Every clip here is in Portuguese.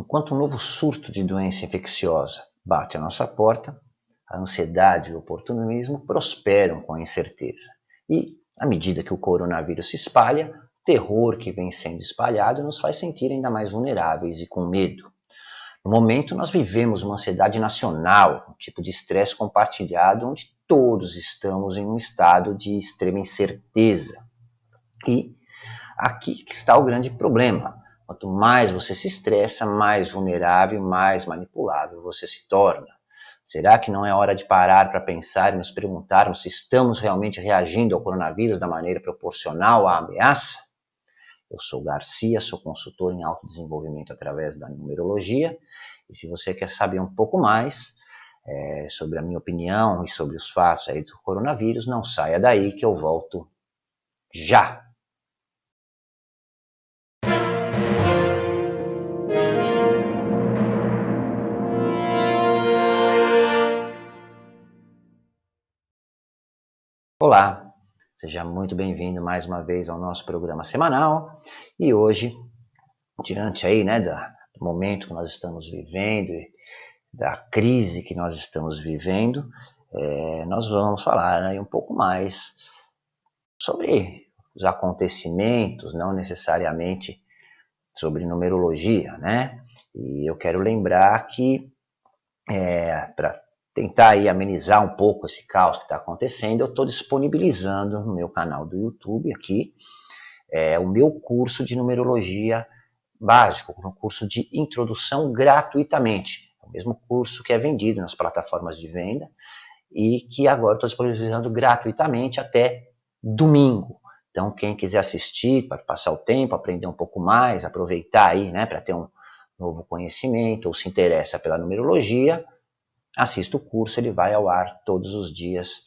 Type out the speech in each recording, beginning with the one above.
Enquanto um novo surto de doença infecciosa bate à nossa porta, a ansiedade e o oportunismo prosperam com a incerteza. E, à medida que o coronavírus se espalha, o terror que vem sendo espalhado nos faz sentir ainda mais vulneráveis e com medo. No momento, nós vivemos uma ansiedade nacional, um tipo de estresse compartilhado, onde todos estamos em um estado de extrema incerteza. E aqui que está o grande problema. Quanto mais você se estressa, mais vulnerável, mais manipulável você se torna. Será que não é hora de parar para pensar e nos perguntarmos se estamos realmente reagindo ao coronavírus da maneira proporcional à ameaça? Eu sou Garcia, sou consultor em autodesenvolvimento através da numerologia, e se você quer saber um pouco mais sobre a minha opinião e sobre os fatos aí do coronavírus, não saia daí que eu volto já! Olá, seja muito bem-vindo mais uma vez ao nosso programa semanal. E hoje, diante aí, do momento que nós estamos vivendo e da crise que nós estamos vivendo, nós vamos falar aí um pouco mais sobre os acontecimentos, não necessariamente sobre numerologia, né? E eu quero lembrar que, para tentar aí amenizar um pouco esse caos que está acontecendo, eu estou disponibilizando no meu canal do YouTube aqui o meu curso de numerologia básico, um curso de introdução gratuitamente. É o mesmo curso que é vendido nas plataformas de venda e que agora estou disponibilizando gratuitamente até domingo. Então, quem quiser assistir, para passar o tempo, aprender um pouco mais, aproveitar aí, né, para ter um novo conhecimento, ou se interessa pela numerologia, assista o curso, ele vai ao ar todos os dias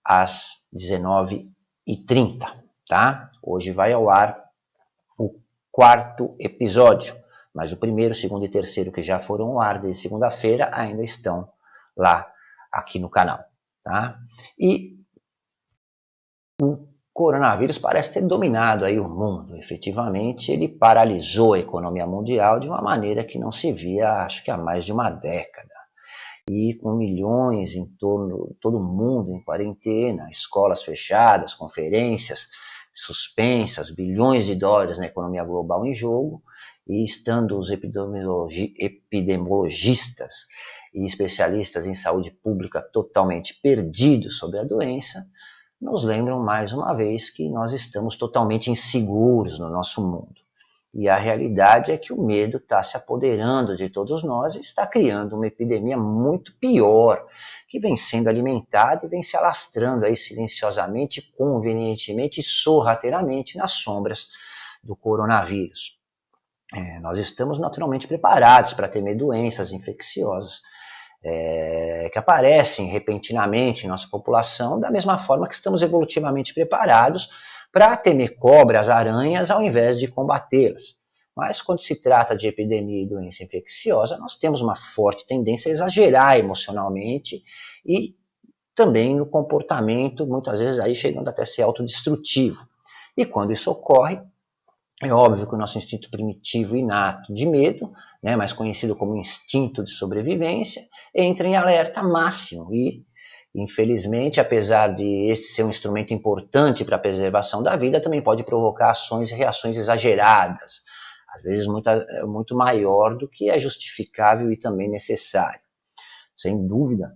às 19h30, tá? Hoje vai ao ar o 4º episódio, mas o primeiro, segundo e terceiro que já foram ao ar desde segunda-feira ainda estão lá aqui no canal, tá? E o coronavírus parece ter dominado aí o mundo. Efetivamente, ele paralisou a economia mundial de uma maneira que não se via, acho que há mais de uma década. E com milhões em torno de todo mundo em quarentena, escolas fechadas, conferências suspensas, bilhões de dólares na economia global em jogo, e estando os epidemiologistas e especialistas em saúde pública totalmente perdidos sobre a doença, nos lembram mais uma vez que nós estamos totalmente inseguros no nosso mundo. E a realidade é que o medo está se apoderando de todos nós e está criando uma epidemia muito pior, que vem sendo alimentada e vem se alastrando aí silenciosamente, convenientemente e sorrateiramente nas sombras do coronavírus. Nós estamos naturalmente preparados para temer doenças infecciosas que aparecem repentinamente em nossa população, da mesma forma que estamos evolutivamente preparados para temer cobras, aranhas, ao invés de combatê-las. Mas quando se trata de epidemia e doença infecciosa, nós temos uma forte tendência a exagerar emocionalmente e também no comportamento, muitas vezes aí chegando até a ser autodestrutivo. E quando isso ocorre, é óbvio que o nosso instinto primitivo inato de medo, mais conhecido como instinto de sobrevivência, entra em alerta máximo e, infelizmente, apesar de este ser um instrumento importante para a preservação da vida, também pode provocar ações e reações exageradas, às vezes muito maior do que é justificável e também necessário. Sem dúvida,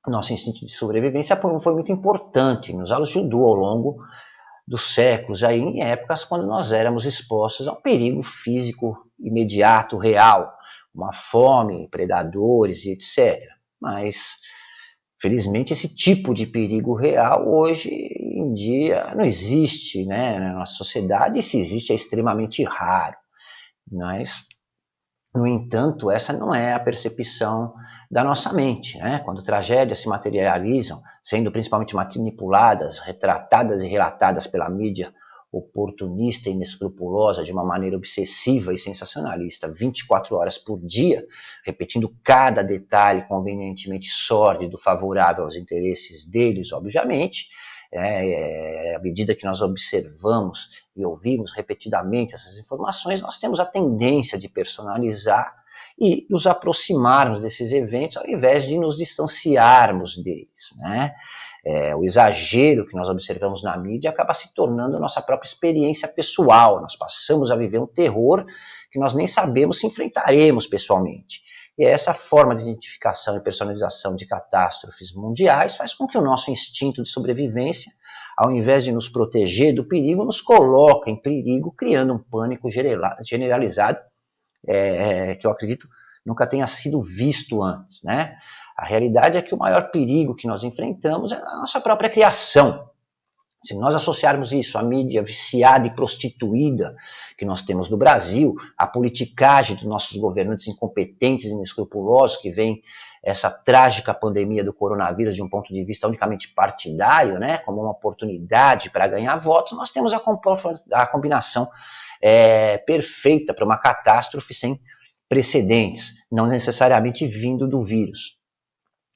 o nosso instinto de sobrevivência foi muito importante, nos ajudou ao longo dos séculos, aí em épocas quando nós éramos expostos a um perigo físico imediato, real, uma fome, predadores e etc. Mas, felizmente, esse tipo de perigo real hoje em dia não existe, na nossa sociedade, e se existe é extremamente raro. Mas, no entanto, essa não é a percepção da nossa mente, Quando tragédias se materializam, sendo principalmente manipuladas, retratadas e relatadas pela mídia oportunista e inescrupulosa de uma maneira obsessiva e sensacionalista, 24 horas por dia, repetindo cada detalhe convenientemente sórdido, favorável aos interesses deles, obviamente, à medida que nós observamos e ouvimos repetidamente essas informações, nós temos a tendência de personalizar e nos aproximarmos desses eventos ao invés de nos distanciarmos deles, né? O exagero que nós observamos na mídia acaba se tornando nossa própria experiência pessoal. Nós passamos a viver um terror que nós nem sabemos se enfrentaremos pessoalmente. E essa forma de identificação e personalização de catástrofes mundiais faz com que o nosso instinto de sobrevivência, ao invés de nos proteger do perigo, nos coloca em perigo, criando um pânico generalizado, que eu acredito nunca tenha sido visto antes, né? A realidade é que o maior perigo que nós enfrentamos é a nossa própria criação. Se nós associarmos isso à mídia viciada e prostituída que nós temos no Brasil, à politicagem dos nossos governantes incompetentes e inescrupulosos que vem essa trágica pandemia do coronavírus de um ponto de vista unicamente partidário, né, como uma oportunidade para ganhar votos, nós temos a combinação perfeita para uma catástrofe sem precedentes, não necessariamente vindo do vírus.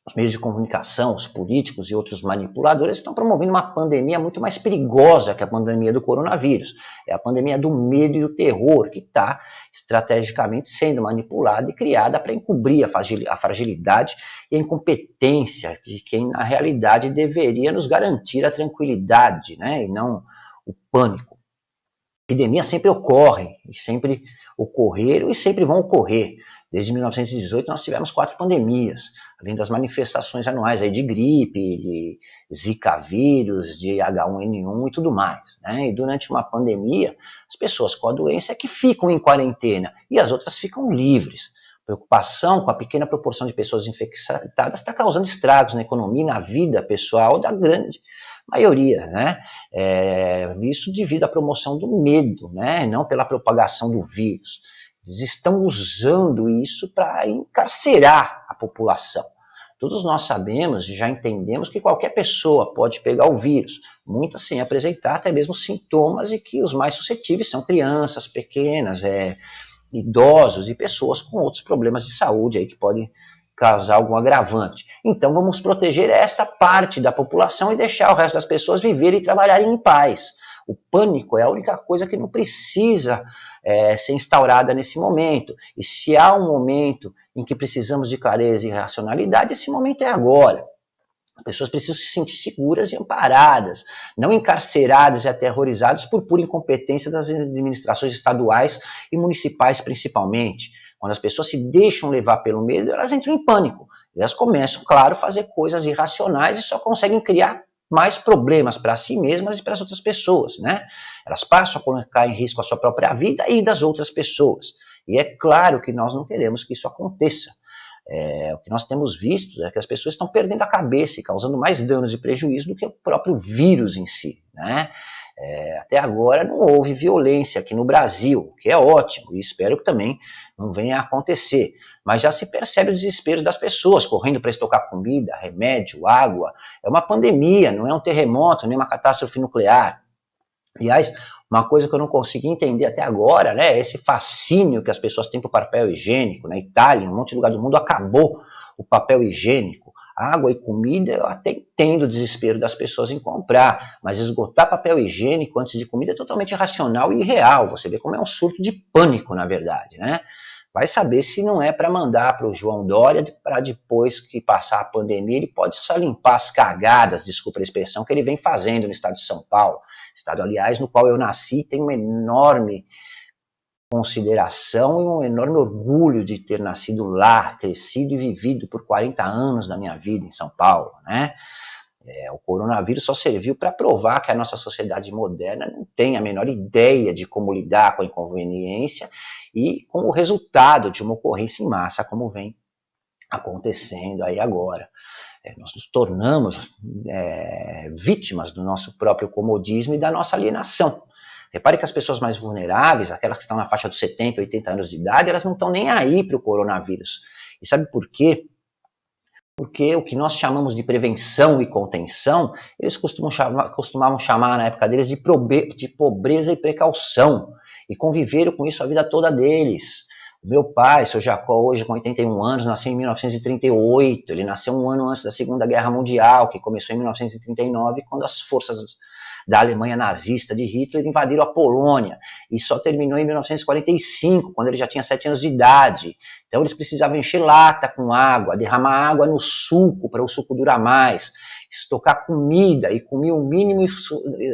Os meios de comunicação, os políticos e outros manipuladores estão promovendo uma pandemia muito mais perigosa que a pandemia do coronavírus. É a pandemia do medo e do terror que está estrategicamente sendo manipulada e criada para encobrir a fragilidade e a incompetência de quem, na realidade, deveria nos garantir a tranquilidade, né, e não o pânico. Epidemias sempre ocorrem, e sempre ocorreram e sempre vão ocorrer. Desde 1918 nós tivemos 4 pandemias, além das manifestações anuais aí de gripe, de Zika vírus, de H1N1 e tudo mais, né? E durante uma pandemia, as pessoas com a doença é que ficam em quarentena e as outras ficam livres. Preocupação com a pequena proporção de pessoas infectadas está causando estragos na economia e na vida pessoal da grande maioria, né? Isso devido à promoção do medo, né? Não pela propagação do vírus. Eles estão usando isso para encarcerar a população. Todos nós sabemos e já entendemos que qualquer pessoa pode pegar o vírus, muitas sem apresentar até mesmo sintomas, e que os mais suscetíveis são crianças pequenas, idosos e pessoas com outros problemas de saúde aí que podem causar algum agravante. Então vamos proteger essa parte da população e deixar o resto das pessoas viverem e trabalharem em paz. O pânico é a única coisa que não precisa ser instaurada nesse momento. E se há um momento em que precisamos de clareza e racionalidade, esse momento é agora. As pessoas precisam se sentir seguras e amparadas, não encarceradas e aterrorizadas por pura incompetência das administrações estaduais e municipais principalmente. Quando as pessoas se deixam levar pelo medo, elas entram em pânico. Elas começam, claro, a fazer coisas irracionais e só conseguem criar mais problemas para si mesmas e para as outras pessoas, né? Elas passam a colocar em risco a sua própria vida e das outras pessoas. E é claro que nós não queremos que isso aconteça. O que nós temos visto é que as pessoas estão perdendo a cabeça e causando mais danos e prejuízo do que o próprio vírus em si, né? Até agora não houve violência aqui no Brasil, o que é ótimo, e espero que também não venha a acontecer. Mas já se percebe o desespero das pessoas, correndo para estocar comida, remédio, água. É uma pandemia, não é um terremoto, nem uma catástrofe nuclear. Aliás, uma coisa que eu não consegui entender até agora, né, é esse fascínio que as pessoas têm por papel higiênico. Na Itália, em um monte de lugar do mundo, acabou o papel higiênico. Água e comida, eu até entendo o desespero das pessoas em comprar, mas esgotar papel higiênico antes de comida é totalmente irracional e irreal. Você vê como é um surto de pânico, na verdade, né? Vai saber se não é para mandar para o João Dória, para depois que passar a pandemia, ele pode só limpar as cagadas, desculpa a expressão, que ele vem fazendo no estado de São Paulo. Estado, aliás, no qual eu nasci, tem uma enorme consideração e um enorme orgulho de ter nascido lá, crescido e vivido por 40 anos da minha vida em São Paulo, né? O coronavírus só serviu para provar que a nossa sociedade moderna não tem a menor ideia de como lidar com a inconveniência e com o resultado de uma ocorrência em massa, como vem acontecendo aí agora. Nós nos tornamos vítimas do nosso próprio comodismo e da nossa alienação. Repare que as pessoas mais vulneráveis, aquelas que estão na faixa dos 70, 80 anos de idade, elas não estão nem aí para o coronavírus. E sabe por quê? Porque o que nós chamamos de prevenção e contenção, eles costumavam chamar na época deles de pobreza e precaução. E conviveram com isso a vida toda deles. O meu pai, seu Jacó, hoje com 81 anos, nasceu em 1938. Ele nasceu um ano antes da Segunda Guerra Mundial, que começou em 1939, quando as forças da Alemanha nazista de Hitler invadiram a Polônia, e só terminou em 1945, quando ele já tinha 7 anos de idade. Então eles precisavam encher lata com água, derramar água no suco para o suco durar mais, estocar comida e comer o mínimo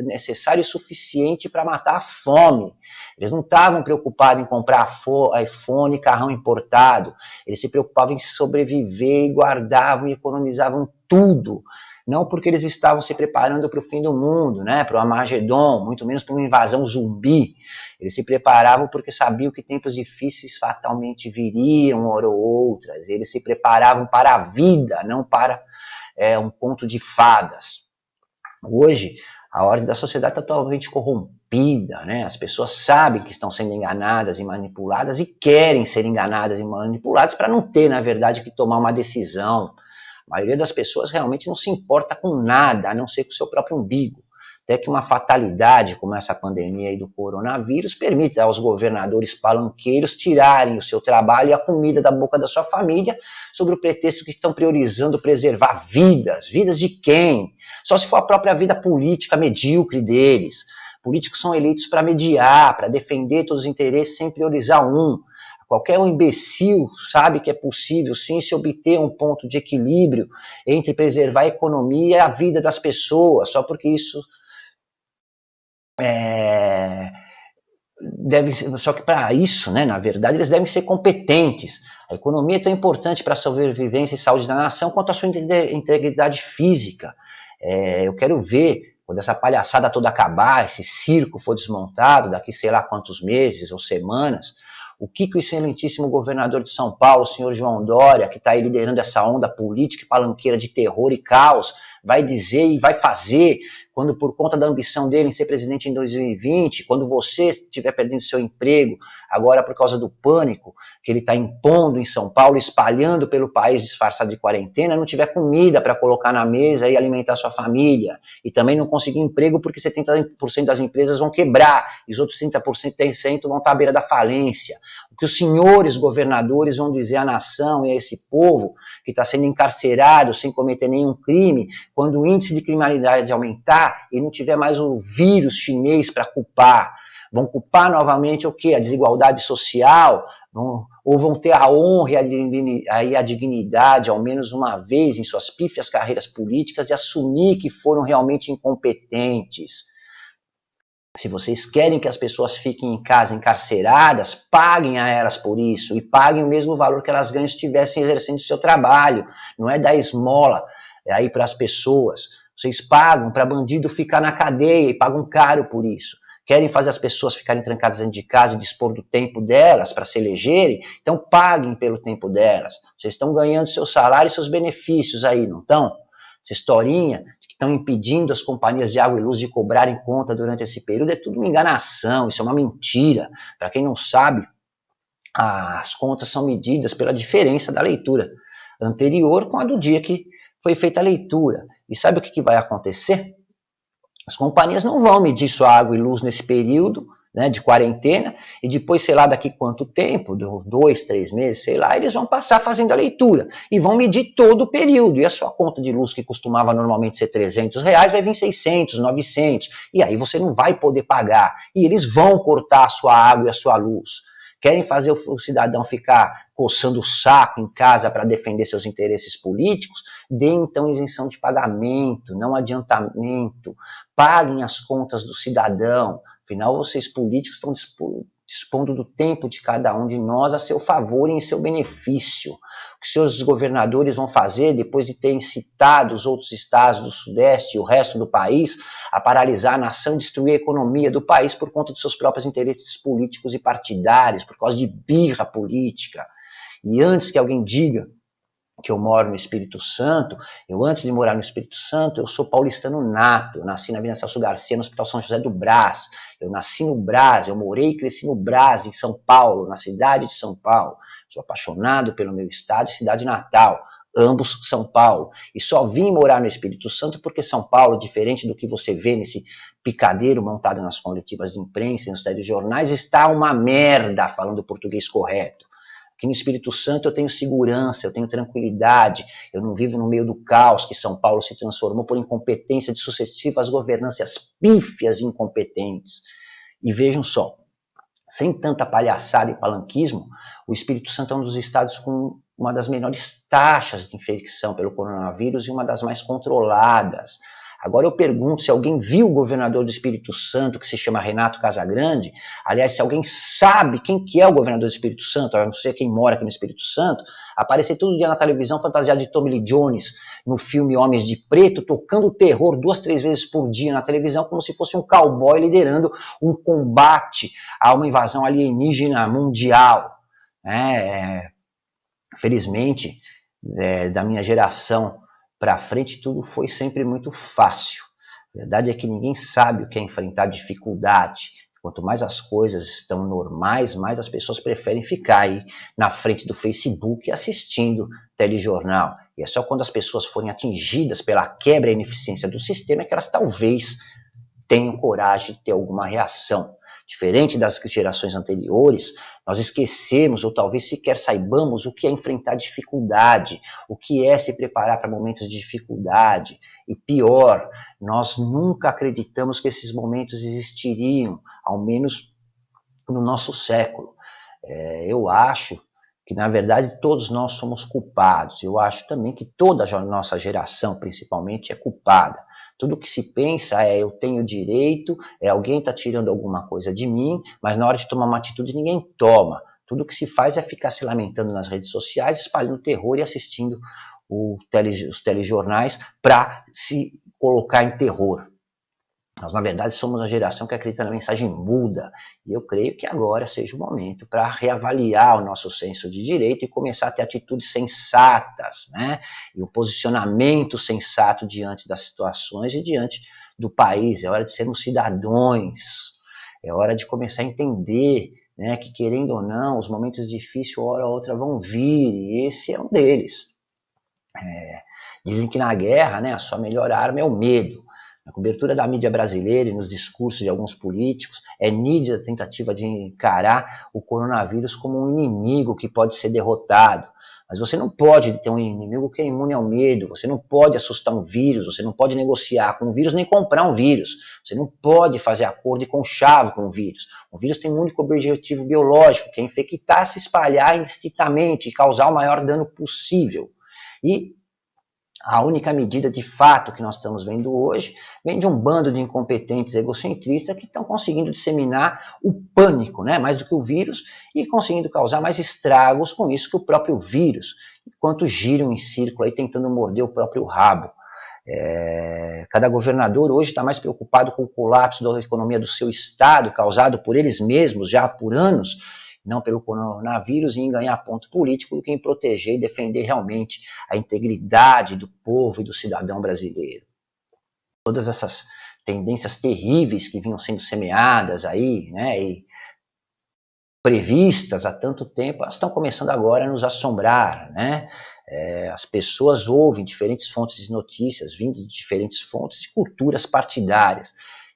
necessário e suficiente para matar a fome. Eles não estavam preocupados em comprar iPhone e carrão importado, eles se preocupavam em sobreviver e guardavam e economizavam tudo. Não porque eles estavam se preparando para o fim do mundo, né, para o Armagedon, muito menos para uma invasão zumbi. Eles se preparavam porque sabiam que tempos difíceis fatalmente viriam, hora ou outras. Eles se preparavam para a vida, não para um conto de fadas. Hoje, a ordem da sociedade está totalmente corrompida, né? As pessoas sabem que estão sendo enganadas e manipuladas e querem ser enganadas e manipuladas para não ter, na verdade, que tomar uma decisão. A maioria das pessoas realmente não se importa com nada, a não ser com o seu próprio umbigo. Até que uma fatalidade como essa pandemia aí do coronavírus permite aos governadores palanqueiros tirarem o seu trabalho e a comida da boca da sua família sobre o pretexto que estão priorizando preservar vidas. Vidas de quem? Só se for a própria vida política medíocre deles. Políticos são eleitos para mediar, para defender todos os interesses sem priorizar um. Qualquer um imbecil sabe que é possível sim se obter um ponto de equilíbrio entre preservar a economia e a vida das pessoas, só porque isso só que para isso, né, na verdade, eles devem ser competentes. A economia é tão importante para a sobrevivência e saúde da nação quanto a sua integridade física. Eu quero ver, quando essa palhaçada toda acabar, esse circo for desmontado, daqui sei lá quantos meses ou semanas, o que o excelentíssimo governador de São Paulo, o senhor João Dória, que está aí liderando essa onda política e palanqueira de terror e caos, vai dizer e vai fazer quando, por conta da ambição dele em ser presidente em 2020, quando você estiver perdendo seu emprego, agora por causa do pânico que ele está impondo em São Paulo, espalhando pelo país disfarçado de quarentena, não tiver comida para colocar na mesa e alimentar sua família, e também não conseguir emprego porque 70% das empresas vão quebrar, e os outros 30% vão estar à beira da falência. O que os senhores governadores vão dizer à nação e a esse povo que está sendo encarcerado sem cometer nenhum crime, quando o índice de criminalidade aumentar e não tiver mais o vírus chinês para culpar? Vão culpar novamente o quê? A desigualdade social? Ou vão ter a honra e a dignidade, ao menos uma vez em suas pífias carreiras políticas, de assumir que foram realmente incompetentes? Se vocês querem que as pessoas fiquem em casa encarceradas, paguem a elas por isso, e paguem o mesmo valor que elas ganham se estivessem exercendo o seu trabalho. Não é dar esmola aí para as pessoas. Vocês pagam para bandido ficar na cadeia e pagam caro por isso. Querem fazer as pessoas ficarem trancadas dentro de casa e dispor do tempo delas para se elegerem? Então paguem pelo tempo delas. Vocês estão ganhando seu salário e seus benefícios aí, não estão? Essa historinha que estão impedindo as companhias de água e luz de cobrarem conta durante esse período é tudo uma enganação, isso é uma mentira. Para quem não sabe, as contas são medidas pela diferença da leitura anterior com a do dia que foi feita a leitura. E sabe o que vai acontecer? As companhias não vão medir sua água e luz nesse período, né, de quarentena, e depois, sei lá, daqui quanto tempo, 2, 3 meses, sei lá, eles vão passar fazendo a leitura e vão medir todo o período, e a sua conta de luz, que costumava normalmente ser R$300, vai vir 600, 900, e aí você não vai poder pagar, e eles vão cortar a sua água e a sua luz. Querem fazer o cidadão ficar coçando o saco em casa para defender seus interesses políticos? Deem então isenção de pagamento, não adiantamento, paguem as contas do cidadão. Afinal, vocês políticos estão dispondo do tempo de cada um de nós a seu favor e em seu benefício. O que seus governadores vão fazer depois de ter incitado os outros estados do Sudeste e o resto do país a paralisar a nação e destruir a economia do país por conta dos seus próprios interesses políticos e partidários, por causa de birra política. E antes que alguém diga que eu moro no Espírito Santo, antes de morar no Espírito Santo, eu sou paulistano nato, eu nasci na Avenida Celso Garcia, no Hospital São José do Brás, eu nasci no Brás, eu morei e cresci no Brás, em São Paulo, na cidade de São Paulo, sou apaixonado pelo meu estado e cidade natal, ambos São Paulo, e só vim morar no Espírito Santo porque São Paulo, diferente do que você vê nesse picadeiro montado nas coletivas de imprensa e nos telejornais, está uma merda, falando português correto. Aqui no Espírito Santo eu tenho segurança, eu tenho tranquilidade, eu não vivo no meio do caos que São Paulo se transformou por incompetência de sucessivas governâncias pífias e incompetentes. E vejam só, sem tanta palhaçada e palanquismo, o Espírito Santo é um dos estados com uma das menores taxas de infecção pelo coronavírus e uma das mais controladas. Agora eu pergunto se alguém viu o governador do Espírito Santo, que se chama Renato Casagrande, aliás, se alguém sabe quem que é o governador do Espírito Santo, eu não sei quem mora aqui no Espírito Santo, aparecer todo dia na televisão fantasiado de Tommy Lee Jones, no filme Homens de Preto, tocando terror 2, 3 vezes por dia na televisão, como se fosse um cowboy liderando um combate a uma invasão alienígena mundial. Felizmente, da minha geração para frente, tudo foi sempre muito fácil. A verdade é que ninguém sabe o que é enfrentar dificuldade. Quanto mais as coisas estão normais, mais as pessoas preferem ficar aí na frente do Facebook assistindo telejornal. E é só quando as pessoas forem atingidas pela quebra e ineficiência do sistema que elas talvez tenham coragem de ter alguma reação. Diferente das gerações anteriores, nós esquecemos ou talvez sequer saibamos o que é enfrentar dificuldade, o que é se preparar para momentos de dificuldade. E pior, nós nunca acreditamos que esses momentos existiriam, ao menos no nosso século. Eu acho que, na verdade, todos nós somos culpados. Eu acho também que toda a nossa geração, principalmente, é culpada. Tudo que se pensa eu tenho direito, alguém está tirando alguma coisa de mim, mas na hora de tomar uma atitude ninguém toma. Tudo que se faz é ficar se lamentando nas redes sociais, espalhando terror e assistindo os telejornais para se colocar em terror. Nós, na verdade, somos a geração que acredita na mensagem muda, e eu creio que agora seja o momento para reavaliar o nosso senso de direito e começar a ter atitudes sensatas, né? E o posicionamento sensato diante das situações e diante do país. É hora de sermos cidadãos, é hora de começar a entender, né, que, querendo ou não, os momentos difíceis, hora ou outra, vão vir, e esse é um deles. Dizem que na guerra, né, a sua melhor arma é o medo. Na cobertura da mídia brasileira e nos discursos de alguns políticos, é nítida a tentativa de encarar o coronavírus como um inimigo que pode ser derrotado. Mas você não pode ter um inimigo que é imune ao medo, você não pode assustar um vírus, você não pode negociar com o vírus nem comprar um vírus, você não pode fazer acordo e conchavo com o vírus. O vírus tem um único objetivo biológico, que é infectar, se espalhar indistintamente e causar o maior dano possível. E a única medida de fato que nós estamos vendo hoje vem de um bando de incompetentes egocentristas que estão conseguindo disseminar o pânico, né, mais do que o vírus, e conseguindo causar mais estragos com isso que o próprio vírus, enquanto giram em círculo aí tentando morder o próprio rabo. Cada governador hoje está mais preocupado com o colapso da economia do seu estado, causado por eles mesmos já por anos, não pelo coronavírus, e em ganhar ponto político do que em proteger e defender realmente a integridade do povo e do cidadão brasileiro. Todas essas tendências terríveis que vinham sendo semeadas aí, né, e previstas há tanto tempo, elas estão começando agora a nos assombrar, né? As pessoas ouvem diferentes fontes de notícias, vindo de diferentes fontes e culturas partidárias,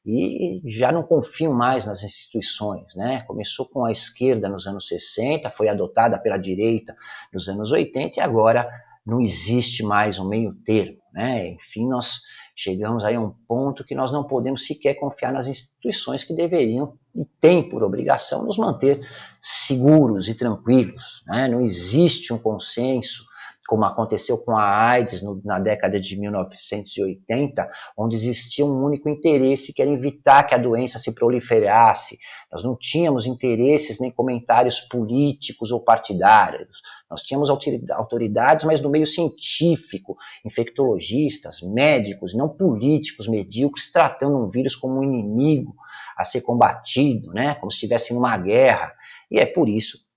e já não confiam mais nas instituições, né? Começou com a esquerda nos anos 60, foi adotada pela direita nos anos 80 e agora não existe mais um meio termo, né? Enfim, nós chegamos aí a um ponto que nós não podemos sequer confiar nas instituições que deveriam e têm por obrigação nos manter seguros e tranquilos, né? Não existe um consenso, como aconteceu com a AIDS na década de 1980, onde existia um único interesse, que era evitar que a doença se proliferasse. Nós não tínhamos interesses nem comentários políticos ou partidários. Nós tínhamos autoridades, mas no meio científico, infectologistas, médicos, não políticos medíocres, tratando um vírus como um inimigo a ser combatido, né? Como se estivesse numa guerra. E é por isso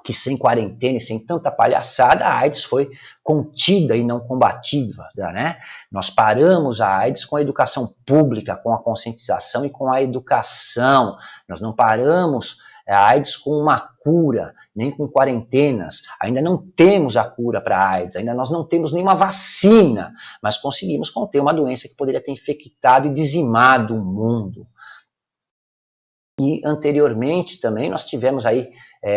que sem quarentena e sem tanta palhaçada, a AIDS foi contida e não combatida, né? Nós paramos a AIDS com a educação pública, com a conscientização e com a educação. Nós não paramos a AIDS com uma cura, nem com quarentenas. Ainda não temos a cura para a AIDS, ainda nós não temos nenhuma vacina, mas conseguimos conter uma doença que poderia ter infectado e dizimado o mundo. E anteriormente também nós tivemos aí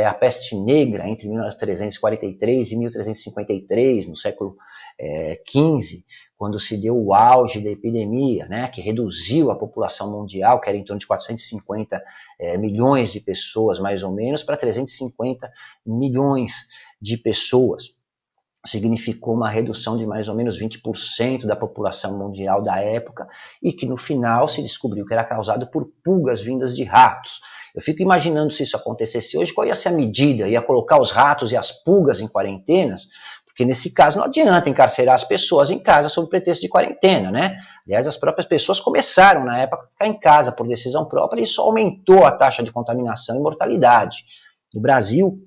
a peste negra entre 1343 e 1353, no século XV, quando se deu o auge da epidemia, né, que reduziu a população mundial, que era em torno de 450 milhões de pessoas, mais ou menos, para 350 milhões de pessoas. Significou uma redução de mais ou menos 20% da população mundial da época, e que no final se descobriu que era causado por pulgas vindas de ratos. Eu fico imaginando, se isso acontecesse hoje, qual ia ser a medida? Ia colocar os ratos e as pulgas em quarentenas? Porque nesse caso não adianta encarcerar as pessoas em casa sob pretexto de quarentena, né? Aliás, as próprias pessoas começaram na época a ficar em casa por decisão própria, e isso aumentou a taxa de contaminação e mortalidade. No Brasil,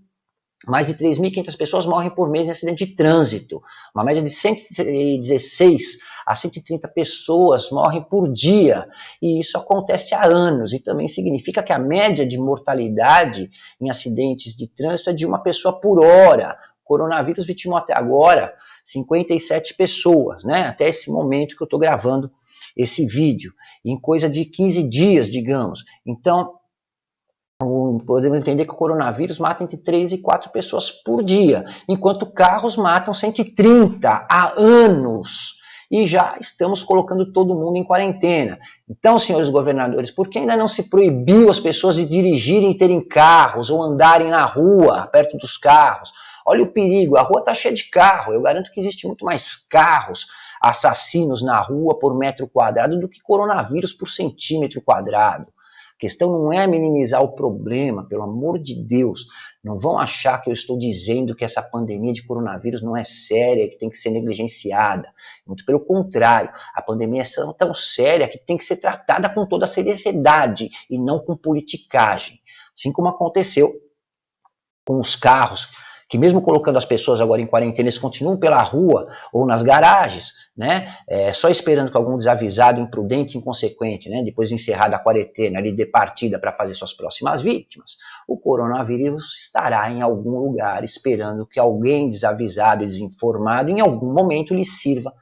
mais de 3.500 pessoas morrem por mês em acidente de trânsito. Uma média de 116 a 130 pessoas morrem por dia. E isso acontece há anos. E também significa que a média de mortalidade em acidentes de trânsito é de uma pessoa por hora. O coronavírus vitimou até agora 57 pessoas, né? Até esse momento que eu estou gravando esse vídeo. Em coisa de 15 dias, digamos. Então, podemos entender que o coronavírus mata entre 3 e 4 pessoas por dia, enquanto carros matam 130 há anos. E já estamos colocando todo mundo em quarentena. Então, senhores governadores, por que ainda não se proibiu as pessoas de dirigirem e terem carros ou andarem na rua, perto dos carros? Olha o perigo, a rua está cheia de carro. Eu garanto que existe muito mais carros assassinos na rua por metro quadrado do que coronavírus por centímetro quadrado. A questão não é minimizar o problema, pelo amor de Deus. Não vão achar que eu estou dizendo que essa pandemia de coronavírus não é séria, que tem que ser negligenciada. Muito pelo contrário, a pandemia é tão séria que tem que ser tratada com toda a seriedade e não com politicagem. Assim como aconteceu com os carros, que mesmo colocando as pessoas agora em quarentena, eles continuam pela rua ou nas garagens, né? Só esperando que algum desavisado, imprudente, inconsequente, né? Depois de encerrada a quarentena, ele dê partida para fazer suas próximas vítimas. O coronavírus estará em algum lugar esperando que alguém desavisado e desinformado em algum momento lhe sirva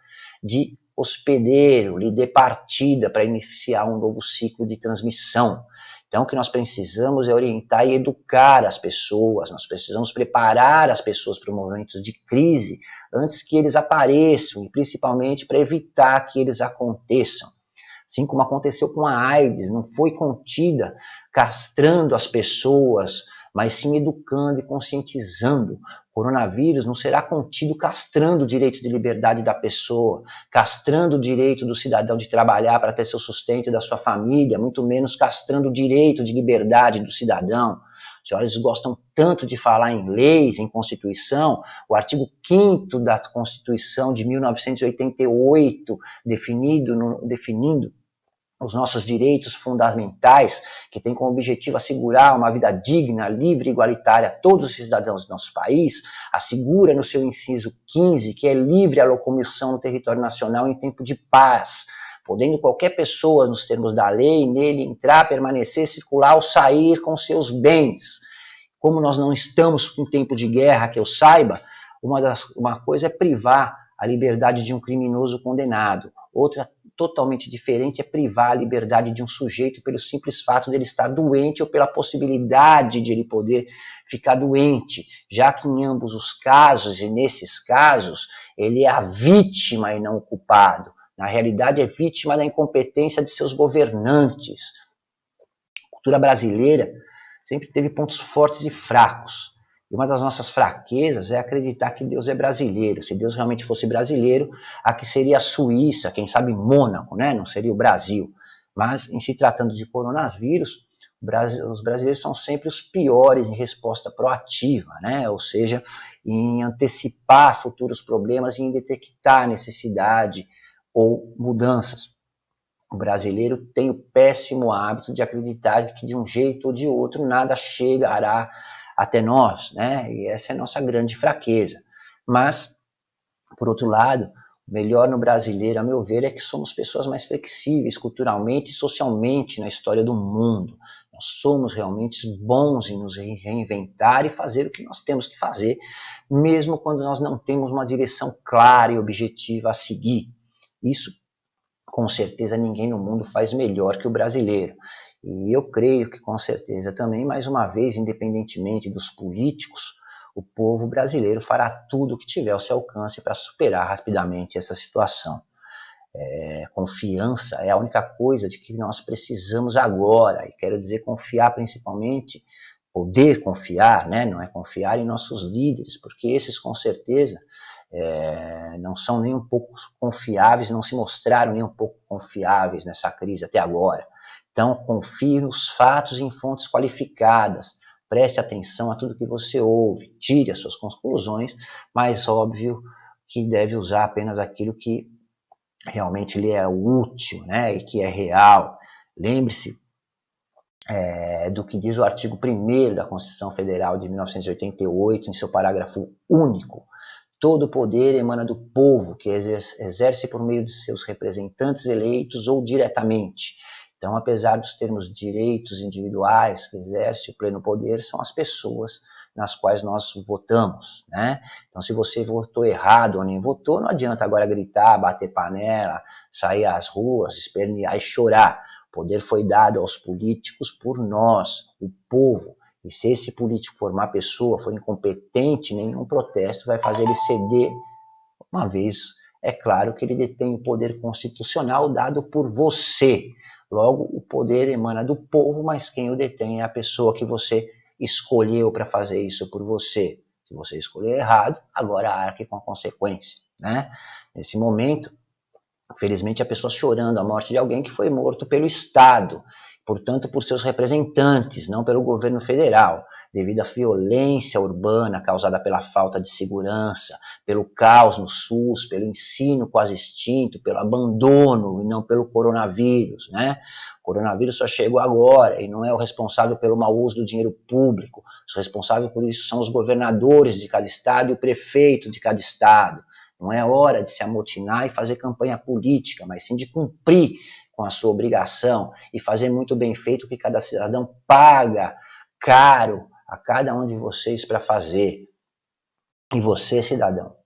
de hospedeiro, lhe dê partida para iniciar um novo ciclo de transmissão. Então, o que nós precisamos é orientar e educar as pessoas, nós precisamos preparar as pessoas para momentos de crise antes que eles apareçam, e principalmente para evitar que eles aconteçam. Assim como aconteceu com a AIDS, não foi contida castrando as pessoas, mas sim educando e conscientizando. O coronavírus não será contido castrando o direito de liberdade da pessoa, castrando o direito do cidadão de trabalhar para ter seu sustento e da sua família, muito menos castrando o direito de liberdade do cidadão. Os senhores gostam tanto de falar em leis, em Constituição, o artigo 5º da Constituição de 1988, definindo os nossos direitos fundamentais, que tem como objetivo assegurar uma vida digna, livre e igualitária a todos os cidadãos do nosso país, assegura no seu inciso 15 que é livre a locomoção no território nacional em tempo de paz, podendo qualquer pessoa, nos termos da lei, nele entrar, permanecer, circular ou sair com seus bens. Como nós não estamos em tempo de guerra, que eu saiba, uma coisa é privar a liberdade de um criminoso condenado, outra totalmente diferente é privar a liberdade de um sujeito pelo simples fato de ele estar doente ou pela possibilidade de ele poder ficar doente, já que em ambos os casos, e nesses casos, ele é a vítima e não o culpado. Na realidade, é vítima da incompetência de seus governantes. A cultura brasileira sempre teve pontos fortes e fracos. E uma das nossas fraquezas é acreditar que Deus é brasileiro. Se Deus realmente fosse brasileiro, aqui seria a Suíça, quem sabe Mônaco, né? Não seria o Brasil. Mas, em se tratando de coronavírus, os brasileiros são sempre os piores em resposta proativa, né? Ou seja, em antecipar futuros problemas e em detectar necessidade ou mudanças. O brasileiro tem o péssimo hábito de acreditar que de um jeito ou de outro nada chegará até nós, né? E essa é a nossa grande fraqueza. Mas, por outro lado, o melhor no brasileiro, a meu ver, é que somos pessoas mais flexíveis culturalmente e socialmente na história do mundo. Nós somos realmente bons em nos reinventar e fazer o que nós temos que fazer, mesmo quando nós não temos uma direção clara e objetiva a seguir. Isso, com certeza, ninguém no mundo faz melhor que o brasileiro. E eu creio que, com certeza, também, mais uma vez, independentemente dos políticos, o povo brasileiro fará tudo o que tiver ao seu alcance para superar rapidamente essa situação. Confiança é a única coisa de que nós precisamos agora, e quero dizer confiar principalmente, poder confiar, né? Não é confiar em nossos líderes, porque esses com certeza não são nem um pouco confiáveis, não se mostraram nem um pouco confiáveis nessa crise até agora. Então confie nos fatos e em fontes qualificadas, preste atenção a tudo que você ouve, tire as suas conclusões, mas óbvio que deve usar apenas aquilo que realmente lhe é útil, né, e que é real. Lembre-se do que diz o artigo 1º da Constituição Federal de 1988, em seu parágrafo único. Todo poder emana do povo, que exerce por meio de seus representantes eleitos ou diretamente. Então, apesar dos termos direitos individuais que exerce o pleno poder, são as pessoas nas quais nós votamos, né? Então, se você votou errado ou nem votou, não adianta agora gritar, bater panela, sair às ruas, espernear e chorar. O poder foi dado aos políticos por nós, o povo. E se esse político for má pessoa, for incompetente, nenhum protesto vai fazer ele ceder, uma vez, é claro que ele detém o poder constitucional dado por você. Logo, o poder emana do povo, mas quem o detém é a pessoa que você escolheu para fazer isso por você. Se você escolheu errado, agora arque com a consequência, né? Nesse momento, infelizmente, há pessoas chorando a morte de alguém que foi morto pelo Estado, portanto, por seus representantes, não pelo governo federal, devido à violência urbana causada pela falta de segurança, pelo caos no SUS, pelo ensino quase extinto, pelo abandono e não pelo coronavírus, né? O coronavírus só chegou agora e não é o responsável pelo mau uso do dinheiro público. Os responsáveis por isso são os governadores de cada estado e o prefeito de cada estado. Não é hora de se amotinar e fazer campanha política, mas sim de cumprir com a sua obrigação e fazer muito bem feito o que cada cidadão paga caro a cada um de vocês para fazer. E você, cidadão,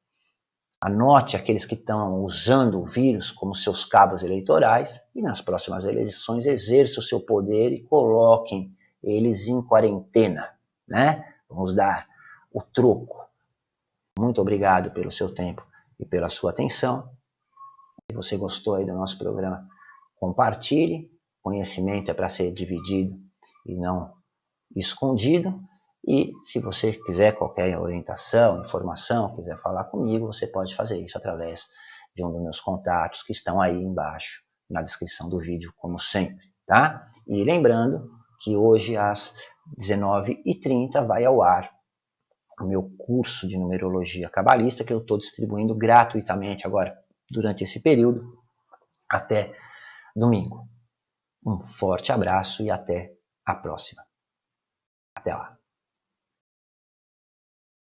anote aqueles que estão usando o vírus como seus cabos eleitorais e nas próximas eleições exerça o seu poder e coloquem eles em quarentena, né? Vamos dar o troco. Muito obrigado pelo seu tempo e pela sua atenção. Se você gostou aí do nosso programa, compartilhe. Conhecimento é para ser dividido e não escondido. E se você quiser qualquer orientação, informação, quiser falar comigo, você pode fazer isso através de um dos meus contatos que estão aí embaixo na descrição do vídeo, como sempre, tá? E lembrando que hoje às 19h30 vai ao ar o meu curso de numerologia cabalista, que eu estou distribuindo gratuitamente agora, durante esse período, até domingo. Um forte abraço e até a próxima. Até lá.